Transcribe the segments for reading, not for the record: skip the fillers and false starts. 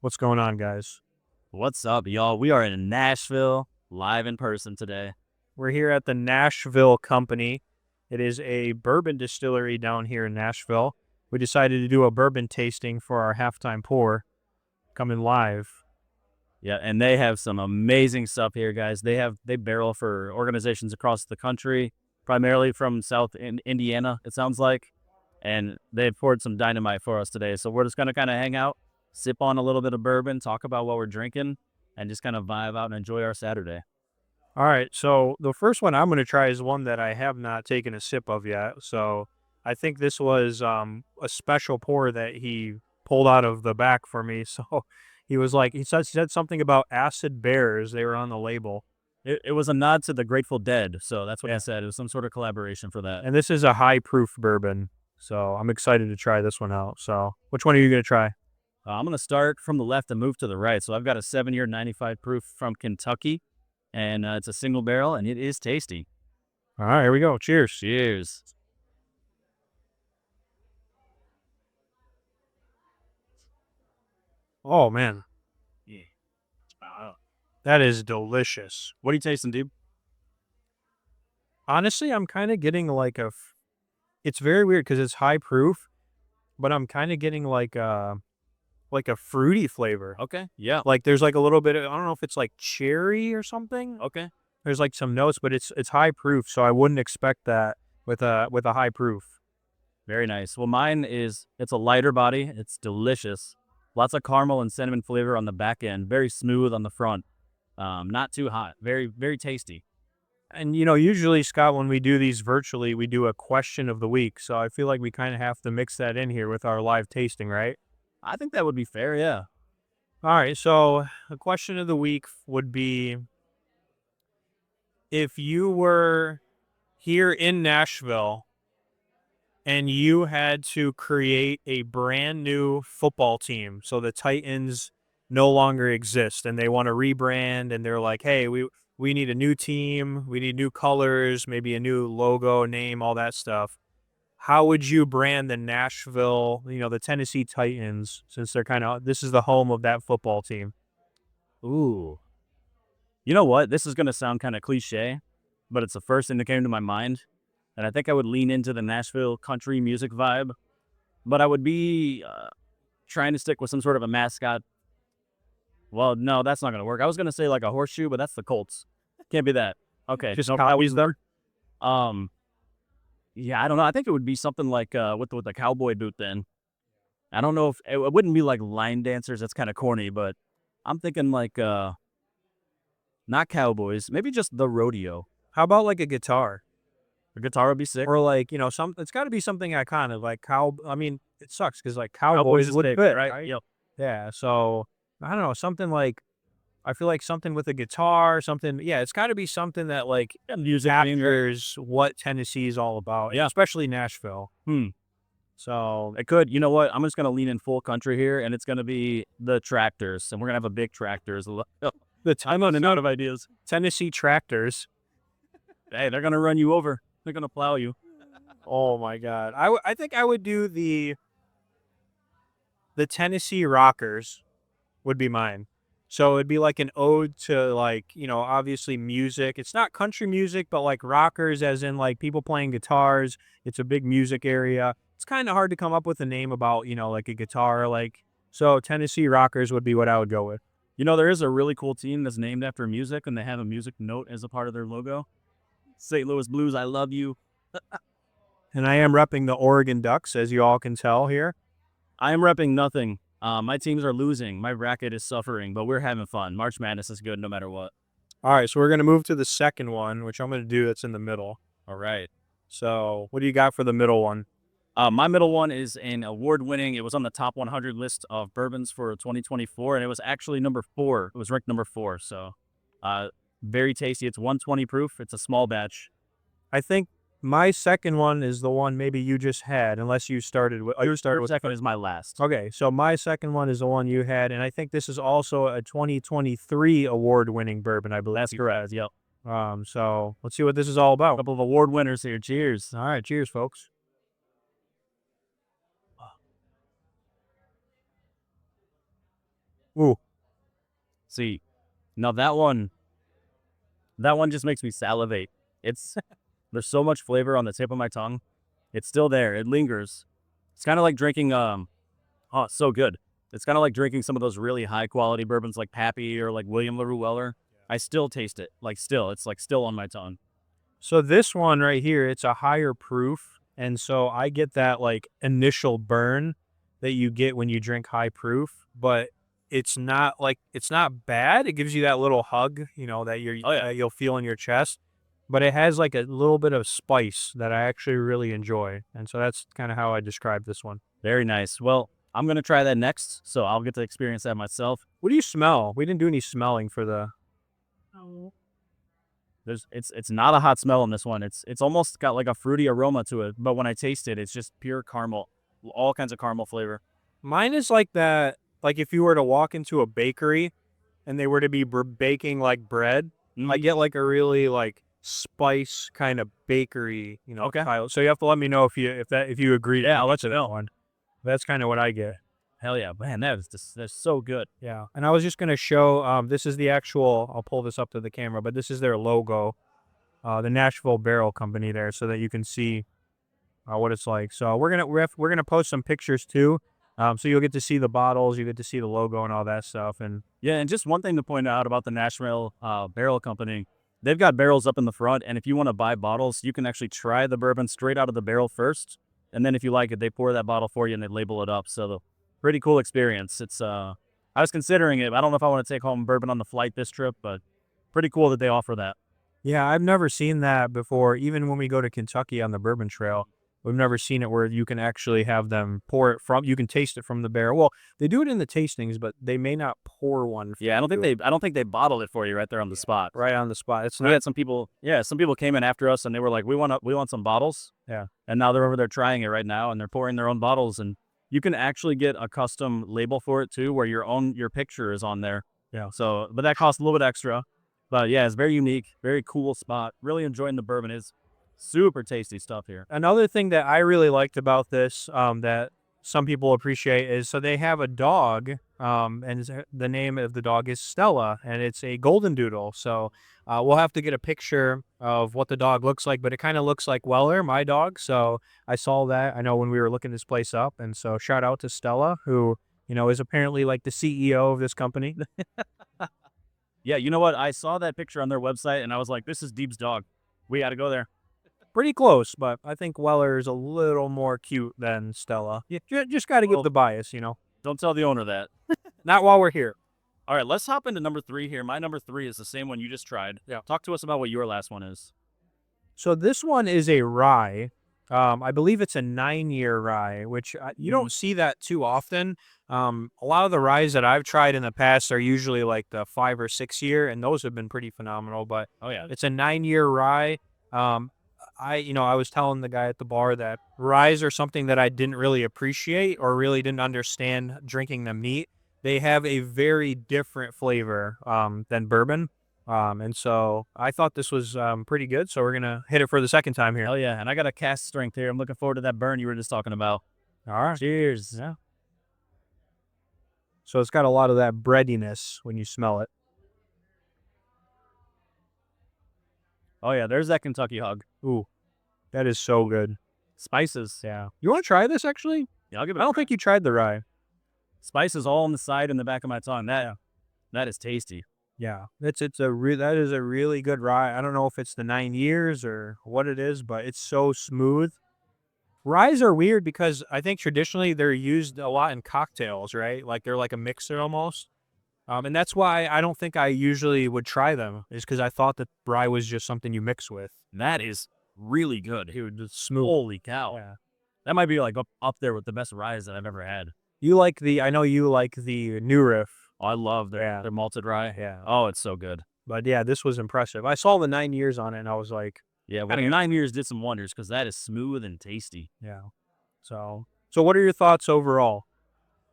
What's going on, guys? What's up, y'all? We are in Nashville, live in person today. We're here at the Nashville Company. It is a bourbon distillery down here in Nashville. We decided to do a bourbon tasting for our halftime pour coming live. Yeah, and they have some amazing stuff here, guys. They barrel for organizations across the country, primarily from Indiana, it sounds like. And they poured some dynamite for us today. So we're just gonna kind of hang out, sip on a little bit of bourbon, talk about what we're drinking, and just kind of vibe out and enjoy our Saturday. All right, so the first one I'm going to try is one that I have not taken a sip of yet. So I think this was a special pour that he pulled out of the back for me. So he said something about acid bears. They were on the label. It was a nod to the Grateful Dead, so that's what Yeah. he said. It was some sort of collaboration for that. And this is a high proof bourbon. So I'm excited to try this one out. So which one are you going to try? I'm going to start from the left and move to the right. So I've got a 7-year 95 proof from Kentucky, and it's a single barrel, and it is tasty. All right, here we go. Cheers. Cheers. Oh, man. Yeah. Wow. That is delicious. What are you tasting, dude? Honestly, I'm kind of getting it's very weird because it's high proof, but I'm kind of getting like a fruity flavor. Okay. Yeah. Like there's like a little bit of, I don't know if it's like cherry or something. Okay. There's like some notes, but it's high proof, so I wouldn't expect that with a high proof. Very nice. Well, it's a lighter body. It's delicious. Lots of caramel and cinnamon flavor on the back end. Very smooth on the front. Not too hot. Very, very tasty. And usually, Scott, when we do these virtually, we do a question of the week. So I feel like we kind of have to mix that in here with our live tasting, right? I think that would be fair. Yeah. All right, so a question of the week would be, if you were here in Nashville and you had to create a brand new football team, so the Titans no longer exist and they want to rebrand and they're like, hey, we need a new team, we need new colors, maybe a new logo, name, all that stuff. How would you brand the Nashville, the Tennessee Titans, since this is the home of that football team? Ooh. You know what? This is going to sound kind of cliche, but it's the first thing that came to my mind. And I think I would lean into the Nashville country music vibe, but I would be trying to stick with some sort of a mascot. Well, no, that's not going to work. I was going to say like a horseshoe, but that's the Colts. Can't be that. Okay. Just Nope, that copies wouldn't them? work. Um, yeah, I don't know. I think it would be something like with the cowboy boot then. I don't know if it wouldn't be like line dancers. That's kind of corny, but I'm thinking like not cowboys, maybe just the rodeo. How about like a guitar? The guitar would be sick. Or like, it's got to be something iconic, like I mean, it sucks because like Cowboys cowboys is would big, fit, right? right? Yep. Yeah. So I don't know, something like, I feel like something with a guitar, something. Yeah, it's got to be something that like Yeah, music theme, right? captures what Tennessee is all about, Yeah. especially Nashville. Hmm. So It could. You know what? I'm just gonna lean in full country here, and it's gonna be the tractors, and we're gonna have a big tractors. the I'm running out of ideas. Tennessee Tractors. Hey, they're gonna run you over. They're gonna plow you. Oh my God, I think I would do the Tennessee Rockers would be mine. So it'd be like an ode to, like, obviously music. It's not country music, but like rockers as in like people playing guitars. It's a big music area. It's kind of hard to come up with a name about, like a guitar, so Tennessee Rockers would be what I would go with. You know, there is a really cool team that's named after music, and they have a music note as a part of their logo. St. Louis Blues, I love you. And I am repping the Oregon Ducks, as you all can tell here. I am repping nothing. My teams are losing. My bracket is suffering, but we're having fun. March Madness is good no matter what. All right, so we're going to move to the second one, which I'm going to do that's in the middle. All right. So what do you got for the middle one? My middle one is an award-winning. It was on the top 100 list of bourbons for 2024, and it was actually number 4. It was ranked number 4. So, very tasty. It's 120 proof. It's a small batch. I think my second one is the one maybe you just had, unless you started with. You started Your with. second is my last. Okay, so my second one is the one you had, and I think this is also a 2023 award-winning bourbon, I believe. That's correct. Yep. So let's see what this is all A about. couple of award winners here. Cheers. All right, cheers, folks. Ooh. See, now that one just makes me salivate. It's there's so much flavor on the tip of my tongue. It's still there. It lingers. It's kind of like drinking oh, it's so good. It's kind of like drinking some of those really high quality bourbons like Pappy or like William LaRue Weller. I still taste it. Like still, it's like still on my tongue. So this one right here, it's a higher proof, and so I get that like initial burn that you get when you drink high proof, but it's not bad. It gives you that little hug, that Oh yeah. you'll feel in your chest, but it has like a little bit of spice that I actually really enjoy, and so that's kind of how I describe this one. Very nice. Well, I'm gonna try that next, so I'll get to experience that myself. What do you smell? We didn't do any smelling for the. It's not a hot smell in this one. It's almost got like a fruity aroma to it, but when I taste it, it's just pure caramel, all kinds of caramel flavor. Mine is like that. Like if you were to walk into a bakery and they were to be baking like bread, I get like a really like spice kind of bakery, Okay. style. So you have to let me know if you agree. Yeah, I'll let to you that know. one. That's kind of what I get. Hell yeah, man, that's so good. Yeah. And I was just gonna show. This is the actual. I'll pull this up to the camera, but this is their logo, the Nashville Barrel Company there, so that you can see what it's like. So we're gonna post some pictures too. So you'll get to see the bottles, you get to see the logo and all that stuff. And Yeah, and just one thing to point out about the Nashville Barrel Company, they've got barrels up in the front, and if you want to buy bottles, you can actually try the bourbon straight out of the barrel first, and then if you like it, they pour that bottle for you and they label it up. So pretty cool experience. It's I was considering it. I don't know if I want to take home bourbon on the flight this trip, but pretty cool that they offer that. yeah, I've never seen that before. Even when we go to Kentucky on the Bourbon Trail, we've never seen it where you can actually have them pour it from. You can taste it from the barrel. Well, they do it in the tastings, but they may not pour one for Yeah, you I don't think they bottled it for you right there on the spot. right on the spot. It's We not. had some people, yeah, some people came in after us and they were like, we want some bottles. Yeah. And now they're over there trying it right now and they're pouring their own bottles and you can actually get a custom label for it too, where your picture is on there. Yeah. So, but that costs a little bit extra. But yeah, it's very unique, very cool spot. Really enjoying the bourbon. Is super tasty stuff here. Another thing that I really liked about this, that some people appreciate, is so they have a dog, the name of the dog is Stella, and it's a golden doodle. So we'll have to get a picture of what the dog looks like, but it kind of looks like Weller, my dog. So I saw that. I know when we were looking this place up, and so shout out to Stella, who is apparently like the CEO of this company. Yeah, you know what? I saw that picture on their website and I was like, this is Deep's dog. We got to go there. Pretty close, but I think Weller is a little more cute than Stella. You just got to give Well, the bias, Don't tell the owner that. Not while we're here. All right, let's hop into number 3 here. My number 3 is the same one you just tried. Yeah. Talk to us about what your last one is. So this one is a rye. I believe it's a 9-year rye, which you don't see that too often. A lot of the ryes that I've tried in the past are usually like the 5 or 6 year, and those have been pretty phenomenal. But Oh yeah. it's a 9-year rye. I was telling the guy at the bar that ryes are something that I didn't really appreciate or really didn't understand drinking them neat. They have a very different flavor than bourbon. And so I thought this was pretty good. So we're going to hit it for the second time here. Hell yeah. And I got a cast strength here. I'm looking forward to that burn you were just talking about. All right. Cheers. Yeah. So it's got a lot of that breadiness when you smell it. Oh yeah, there's that Kentucky hug. Ooh, that is so good. Spices. Yeah. You want to try this actually? Yeah, I'll give it. I don't think you tried the rye. Spices all on the side and the back of my tongue. That is tasty. Yeah. That is a really good rye. I don't know if it's the 9 years or what it is, but it's so smooth. Ryes are weird because I think traditionally they're used a lot in cocktails, right? Like they're like a mixer almost. And that's why I don't think I usually would try them, is because I thought that rye was just something you mix with. That is really good. Dude, it's smooth. Holy cow. Yeah. That might be like up there with the best ryes that I've ever had. I know you like the new riff. Oh, I love their malted rye. Yeah. Oh, it's so good. But yeah, this was impressive. I saw the 9 years on it and I was like, Yeah, well, 9 years did some wonders because that is smooth and tasty. yeah. So what are your thoughts overall?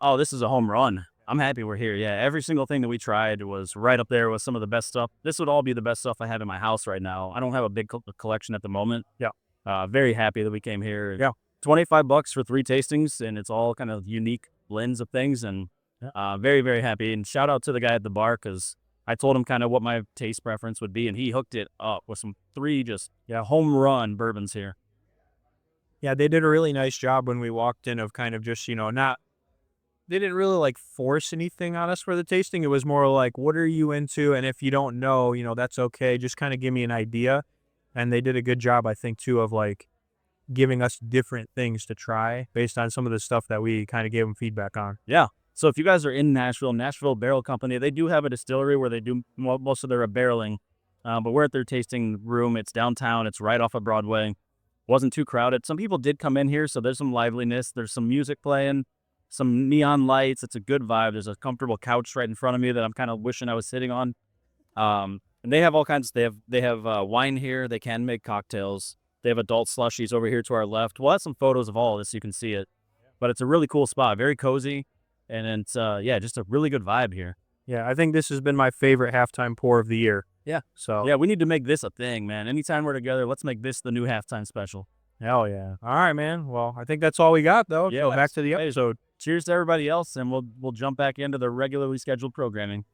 Oh, this is a home run. I'm happy we're here. Yeah, every single thing that we tried was right up there with some of the best stuff. This would all be the best stuff I have in my house right now. I don't have a big collection at the moment. Yeah. Very happy that we came here. Yeah. $25 for 3 tastings, and it's all kind of unique blends of things. And Very, very happy. And shout out to the guy at the bar because I told him kind of what my taste preference would be, and he hooked it up with some three just home run bourbons here. Yeah, they did a really nice job when we walked in of kind of just, not they didn't really like force anything on us for the tasting. It was more like, what are you into? And if you don't know, that's okay. Just kind of give me an idea. And they did a good job, I think, too, of like giving us different things to try based on some of the stuff that we kind of gave them feedback on. Yeah. So if you guys are in Nashville, Nashville Barrel Company, they do have a distillery where they do most of their barreling. But we're at their tasting room. It's downtown. It's right off of Broadway. Wasn't too crowded. Some people did come in here, so there's some liveliness. There's some music playing, some neon lights. It's a good vibe. There's a comfortable couch right in front of me that I'm kind of wishing I was sitting on. And they have all kinds. They have wine here. They can make cocktails. They have adult slushies over here to our left. We'll have some photos of all of this so you can see it. But it's a really cool spot, very cozy, and it's just a really good vibe here. Yeah, I think this has been my favorite halftime pour of the year. Yeah. So Yeah, we need to make this a thing, man. Anytime we're together, let's make this the new halftime special. hell yeah. All right, man. Well, I think that's all we got though. Yeah, So back to the episode. Cheers to everybody else, and we'll jump back into the regularly scheduled programming.